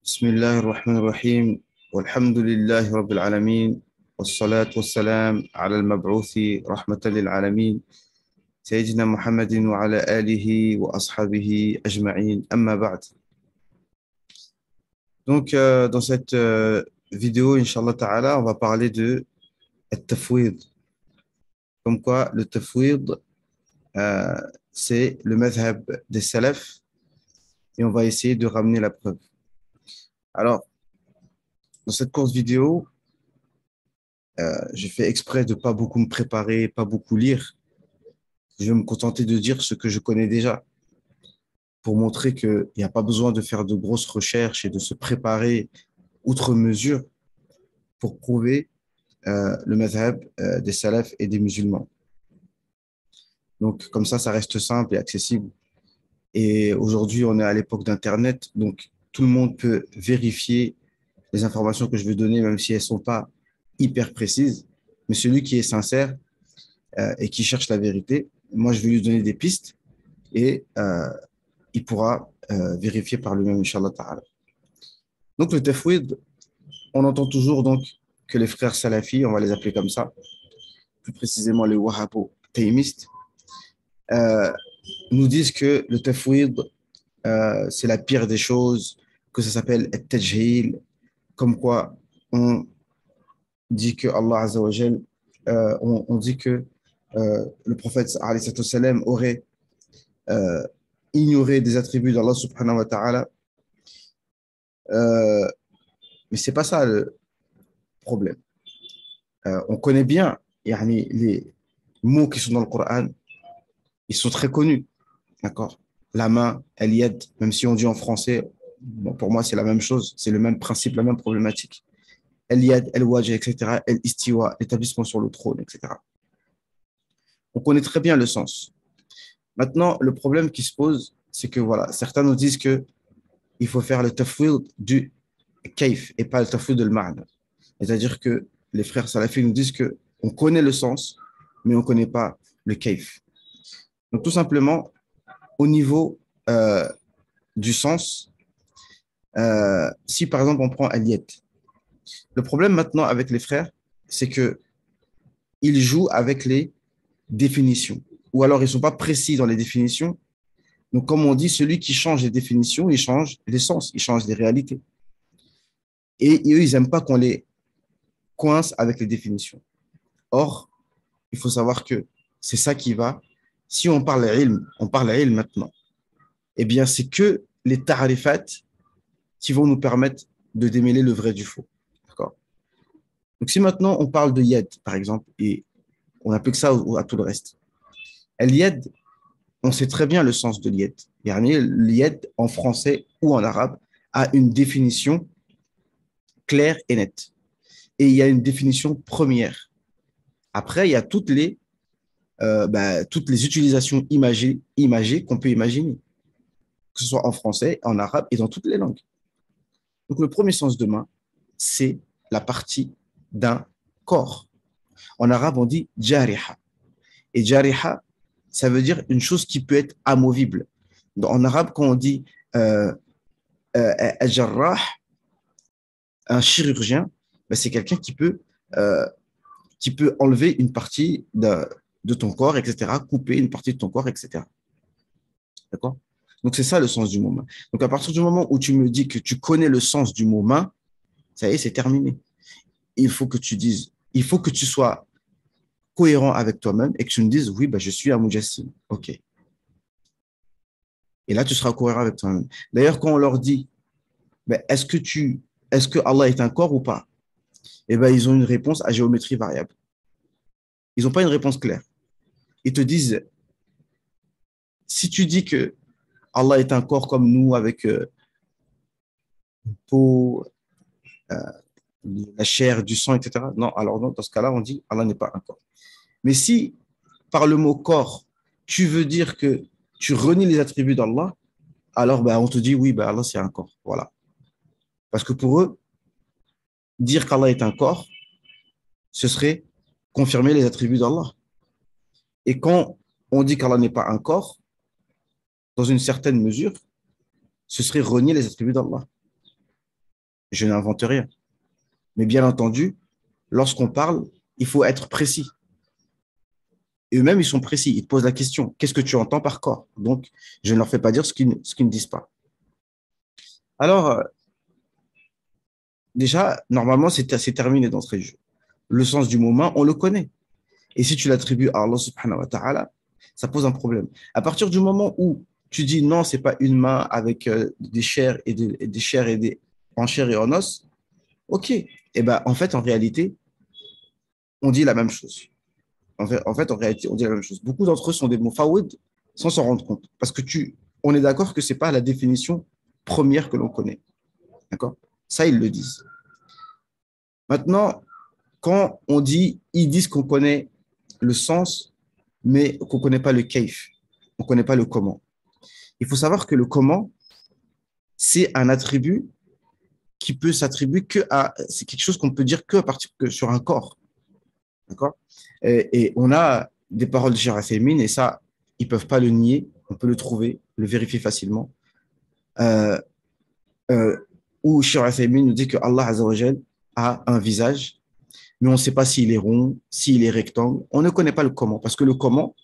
بسم الله الرحمن الرحيم والحمد لله رب العالمين والصلاة والسلام على المبعوث رحمة للعالمين سيدنا محمد وعلى آله وأصحابه أجمعين أما بعد. Dans cette vidéo, Inch'Allah Ta'ala, on va parler de Tafwid. Comme quoi, le Tafwid, euh, c'est le madhab des salafs et on va essayer de ramener la preuve. Alors, dans cette courte vidéo, j'ai fait exprès de pas beaucoup me préparer, pas beaucoup lire. Je vais me contenter de dire ce que je connais déjà pour montrer qu'il n'y a pas besoin de faire de grosses recherches et de se préparer outre mesure pour prouver le madhab des salafs et des musulmans. Donc, comme ça reste simple et accessible. Et aujourd'hui, on est à l'époque d'Internet, donc tout le monde peut vérifier les informations que je vais donner, même si elles ne sont pas hyper précises. Mais celui qui est sincère et qui cherche la vérité, moi, je vais lui donner des pistes et il pourra vérifier par lui-même, Inch'Allah Ta'ala. Donc, le tafwid, on entend toujours donc que les frères salafis, on va les appeler comme ça, plus précisément les wahhabo-taïmistes, euh, nous disent que le tafwid, c'est la pire des choses, que ça s'appelle at-tajhil, comme quoi on dit que Allah Azza wa Jal, on dit que le prophète alayhi salam aurait euh, ignoré des attributs d'Allah subhanahu wa ta'ala. Mais c'est pas ça le problème. On connaît bien yani, les mots qui sont dans le Coran, ils sont très connus. D'accord? La main, al-yad, même si on dit en français, bon, pour moi c'est la même chose, c'est le même principe, la même problématique. Al-yad, al-wajh, etc., al-istiwa, l'établissement sur le trône, etc. On connaît très bien le sens. Maintenant, le problème qui se pose, c'est que voilà, certains nous disent que il faut faire le tafwid du kayf et pas le tafwid de l'ma'na. C'est-à-dire que les frères salafis nous disent que on connaît le sens, mais on ne connaît pas le kayf. Donc, tout simplement, au niveau du sens, si par exemple on prend Aliyat, le problème maintenant avec les frères, c'est que ils jouent avec les définitions, ou alors ils ne sont pas précis dans les définitions. Donc, comme on dit, celui qui change les définitions, il change les sens, il change les réalités. Et eux, ils n'aiment pas qu'on les coince avec les définitions. Or, il faut savoir que c'est ça qui va. Si on parle ilm maintenant, eh bien, c'est que les ta'rifat qui vont nous permettre de démêler le vrai du faux. D'accord? Donc, si maintenant on parle de yad, par exemple, et on n'applique ça à tout le reste, al-yad, on sait très bien le sens de l'yad. L'yad, en français ou en arabe, a une définition claire et nette. Et il y a une définition première. Après, il y a toutes les utilisations imagées qu'on peut imaginer, que ce soit en français, en arabe et dans toutes les langues. Donc, le premier sens de main, c'est la partie d'un corps. En arabe, on dit jariha. Et jariha, ça veut dire une chose qui peut être amovible. En arabe, quand on dit jarrah, un chirurgien, ben, c'est quelqu'un qui peut enlever une partie de ton corps, etc., couper une partie de ton corps, etc. D'accord? Donc, c'est ça le sens du mot main. Donc, à partir du moment où tu me dis que tu connais le sens du mot main, ça y est, c'est terminé. Il faut que tu dises, il faut que tu sois cohérent avec toi-même et que tu me dises, oui, ben, je suis un mujassim. OK. Et là, tu seras cohérent avec toi-même. D'ailleurs, quand on leur dit, ben, est-ce que Allah est un corps ou pas? Eh ben, ils ont une réponse à géométrie variable. Ils n'ont pas une réponse claire. Ils te disent, si tu dis que Allah est un corps comme nous, avec une peau, euh, la chair, du sang, etc. Non, alors non, dans ce cas-là, on dit Allah n'est pas un corps. Mais si, par le mot corps, tu veux dire que tu renies les attributs d'Allah, alors ben, on te dit oui, ben, Allah c'est un corps. Voilà. Parce que pour eux, dire qu'Allah est un corps, ce serait confirmer les attributs d'Allah. Et quand on dit qu'Allah n'est pas un corps, dans une certaine mesure, ce serait renier les attributs d'Allah. Je n'invente rien. Mais bien entendu, lorsqu'on parle, il faut être précis. Et eux-mêmes, ils sont précis. Ils te posent la question, qu'est-ce que tu entends par corps? Donc, je ne leur fais pas dire ce qu'ils ne disent pas. Alors, déjà, normalement, c'est terminé d'entrée de jeu. Le sens du moment, on le connaît. Et si tu l'attribues à Allah subhanahu wa ta'ala, ça pose un problème. À partir du moment où tu dis non, c'est pas une main avec des chairs des chairs et des en chair et en os, ok. Et ben en fait, en réalité, on dit la même chose. En réalité, on dit la même chose. Beaucoup d'entre eux sont des mufawwid sans s'en rendre compte. Parce que on est d'accord que c'est pas la définition première que l'on connaît. D'accord? Ça, ils le disent. Maintenant, quand on dit, ils disent qu'on connaît le sens, mais qu'on ne connaît pas le kaif, on ne connaît pas le comment. Il faut savoir que le comment, c'est un attribut qui peut s'attribuer c'est quelque chose qu'on peut dire que à partir que sur un corps. D'accord? Et on a des paroles de Cheikh Féminin, et ça, ils ne peuvent pas le nier, on peut le trouver, le vérifier facilement, euh, où Cheikh Féminin nous dit que Allah Azzawajal a un visage, mais on ne sait pas s'il est rond, s'il est rectangle. On ne connaît pas le comment, parce que le comment,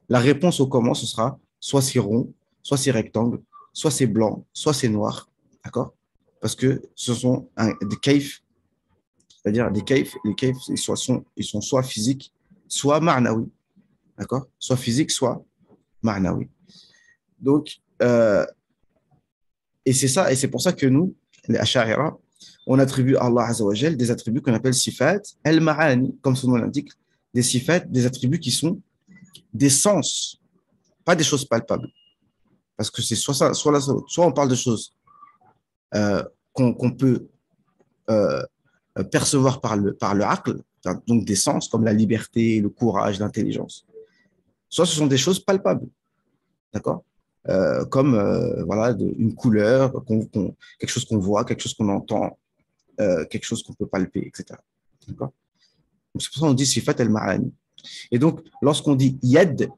la réponse au comment, ce sera soit c'est rond, soit c'est rectangle, soit c'est blanc, soit c'est noir. D'accord? Parce que ce sont des kaifs, c'est-à-dire des kaifs, les kaifs, ils sont soit physiques, soit ma'nawi. D'accord? Soit physiques, soit ma'nawi. Donc, et c'est ça, et c'est pour ça que nous, les Ash'arira, on attribue à Allah Azzawajal des attributs qu'on appelle sifat al-ma'ani, comme son nom l'indique, des sifat, des attributs qui sont des sens, pas des choses palpables. Parce que c'est soit ça, soit on parle de choses qu'on peut euh, percevoir par le aql, donc des sens comme la liberté, le courage, l'intelligence. Soit ce sont des choses palpables, d'accord? Comme voilà, une couleur, quelque chose qu'on voit, quelque chose qu'on entend, quelque chose qu'on peut palper, etc. D'accord? Donc, c'est pour ça qu'on dit sifat al-ma'ani. Et donc, lorsqu'on dit yad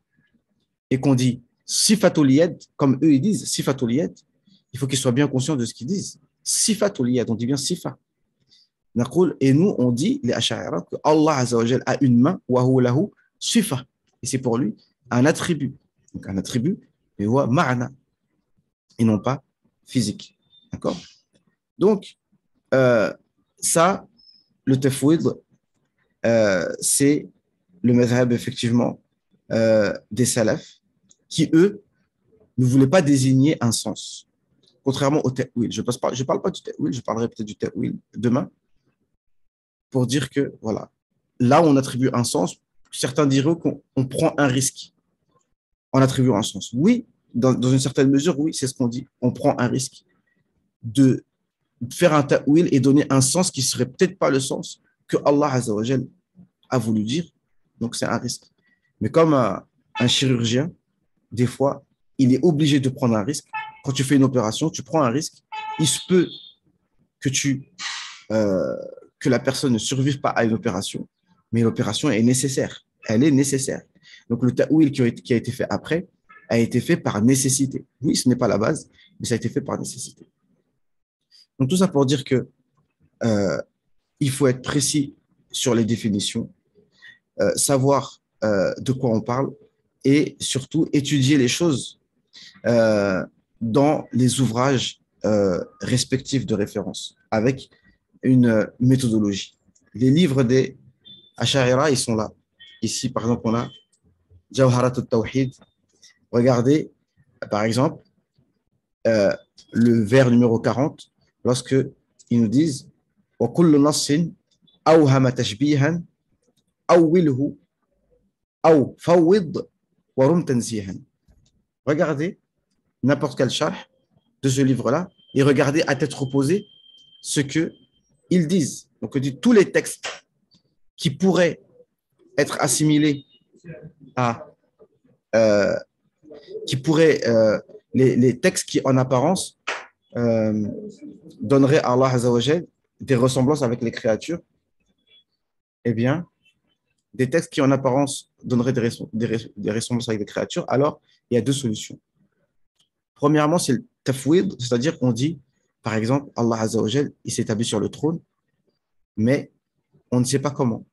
et qu'on dit sifatul yad, comme eux ils disent sifatul yad, il faut qu'ils soient bien conscients de ce qu'ils disent. Sifatul yad, on dit bien sifa. Et nous, on dit, les Ash'arira, que Allah Azzawajal a une main, wa huwa lahu sifa. Et c'est pour lui un attribut. Donc un attribut, mais wa ma'na, et non pas physique. D'accord? Donc, euh, ça, le tafwid, c'est le madhab, effectivement, des salafs, qui, eux, ne voulaient pas désigner un sens. Contrairement au ta'wil. Je ne parle pas du ta'wil, je parlerai peut-être du ta'wil demain, pour dire que, voilà, là, on attribue un sens. Certains diront qu'on prend un risque en attribuant un sens. Oui, dans une certaine mesure, oui, c'est ce qu'on dit. On prend un risque de faire un ta'wil et donner un sens qui ne serait peut-être pas le sens que Allah Azzawajal a voulu dire. Donc, c'est un risque. Mais comme un chirurgien, des fois, il est obligé de prendre un risque. Quand tu fais une opération, tu prends un risque. Il se peut que euh, que la personne ne survive pas à une opération, mais l'opération est nécessaire. Elle est nécessaire. Donc, le ta'wil qui a été fait après a été fait par nécessité. Oui, ce n'est pas la base, mais ça a été fait par nécessité. Donc, tout ça pour dire que il faut être précis sur les définitions, savoir de quoi on parle et surtout étudier les choses dans les ouvrages respectifs de référence avec une méthodologie. Les livres des Ash'arira, ils sont là. Ici, par exemple, on a Jawharat al-Tawhid. Regardez, par exemple, euh, le vers numéro 40, lorsque ils nous disent وَكُلُّ نَصٍ أَوْهَمَ تَشْبِيهًا أَوِّلْهُ أَوْ فَوِّضْ وَرُمْ تَنْزِيهًا. Regardez n'importe quel charh de ce livre-là et regardez à tête reposée ce qu'ils disent. Donc, on dit tous les textes qui pourraient être assimilés à euh, qui pourraient les textes qui en apparence euh, donneraient à Allah Azzawajal des ressemblances avec les créatures, eh bien, des textes qui en apparence donneraient des ressemblances avec les créatures, alors il y a deux solutions. Premièrement, c'est le tafwid, c'est-à-dire qu'on dit Par exemple, Allah Azza wa Jal, il s'est établi sur le trône, mais on ne sait pas comment.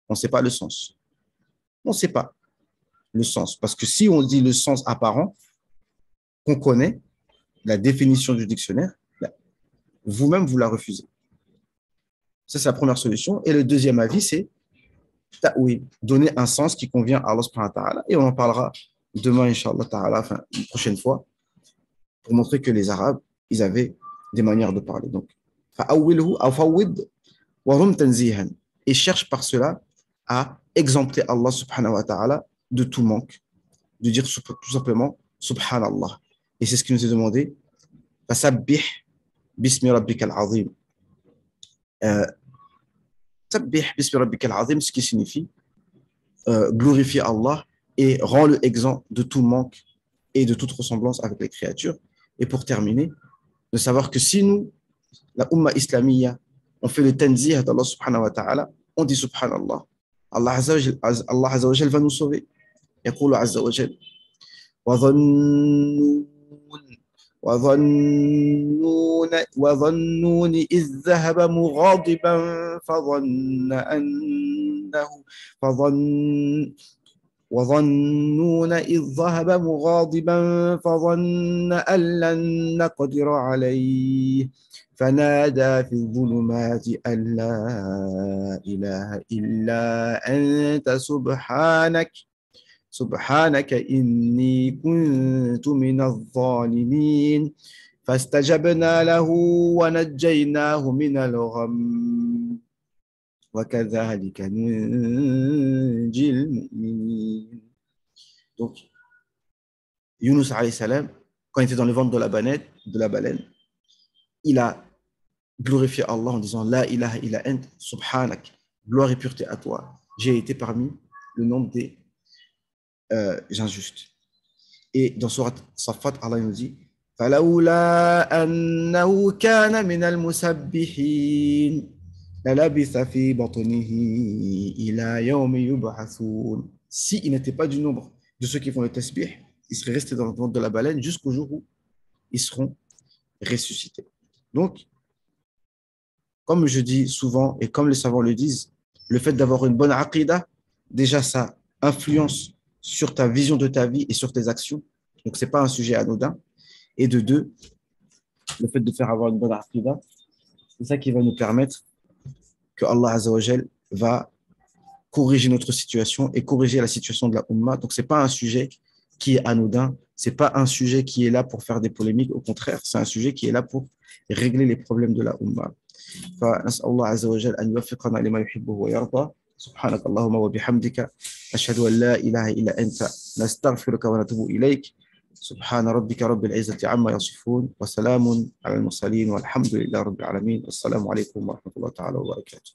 On ne sait pas le sens. On ne sait pas le sens. Parce que si on dit le sens apparent, qu'on connaît, la définition du dictionnaire, vous-même, vous la refusez. Ça, c'est la première solution. Et le deuxième avis, c'est ta'wil, donner un sens qui convient à Allah subhanahu wa ta'ala. Et on en parlera demain, Inch'Allah ta'ala, enfin, une prochaine fois, pour montrer que les Arabes, ils avaient des manières de parler. Donc, fa'awwilhu aw fawwid wa hum tanzihan. Et cherche par cela à exempter Allah subhanahu wa ta'ala de tout manque, de dire tout simplement subhanallah. Et c'est ce qui nous est demandé. Fasabbih bismi rabbikal azim. Sabbih bismi rabbikal azim, ce qui signifie glorifier Allah et rend le exempt de tout manque et de toute ressemblance avec les créatures. Et pour terminer, de savoir que si nous, la Ummah islamiyya, on fait le tanzih d'Allah subhanahu wa ta'ala, on dit subhanallah. Allah Azza wa Jal va nous sauver. يقول عز وجل وظنون وظنون إذ ذهب مغاضبا فظن أنه فظن وظنون إذ ذهب مغاضبا فظن أن لن نقدر عليه فنادى في الظلمات أن لا إله إلا أنت سبحانك إني كنت من الظالمين فاستجبنا له ونجيناه من الغم وكذلك ننجي المؤمنين. Donc, Yunus alayhi salam, quand il était dans le ventre de la baleine, il a glorifié Allah en disant La ilaha illa ant, subhanak, gloire et pureté à toi. J'ai été parmi le nombre des injustes. Et dans Surat Safat, Allah nous dit فلولا أنه كان من المسبحين للبث في بطنه إلى يوم يبعثون. S'il n'était pas du nombre de ceux qui font le tasbih, il serait resté dans le ventre de la baleine jusqu'au jour où ils seront ressuscités. Donc, comme je dis souvent et comme les savants le disent, le fait d'avoir une bonne aqidah, déjà ça influence sur ta vision de ta vie et sur tes actions. Donc, ce n'est pas un sujet anodin. Et de deux, le fait de faire avoir une bonne aqidah, c'est ça qui va nous permettre que Allah Azza wa Jal va corriger notre situation et corriger la situation de la Ummah. Donc, ce n'est pas un sujet qui est anodin, ce n'est pas un sujet qui est là pour faire des polémiques, au contraire, c'est un sujet qui est là pour régler les problèmes de la Ummah. فنسأل الله عز وجل أن يوفقنا لما يحبه ويرضى سبحانك اللهم وبحمدك أشهد أن لا إله إلا أنت نستغفرك ونتوب إليك سبحان ربك رب العزة عما يصفون وسلام على المرسلين والحمد لله رب العالمين والسلام عليكم ورحمة الله تعالى وبركاته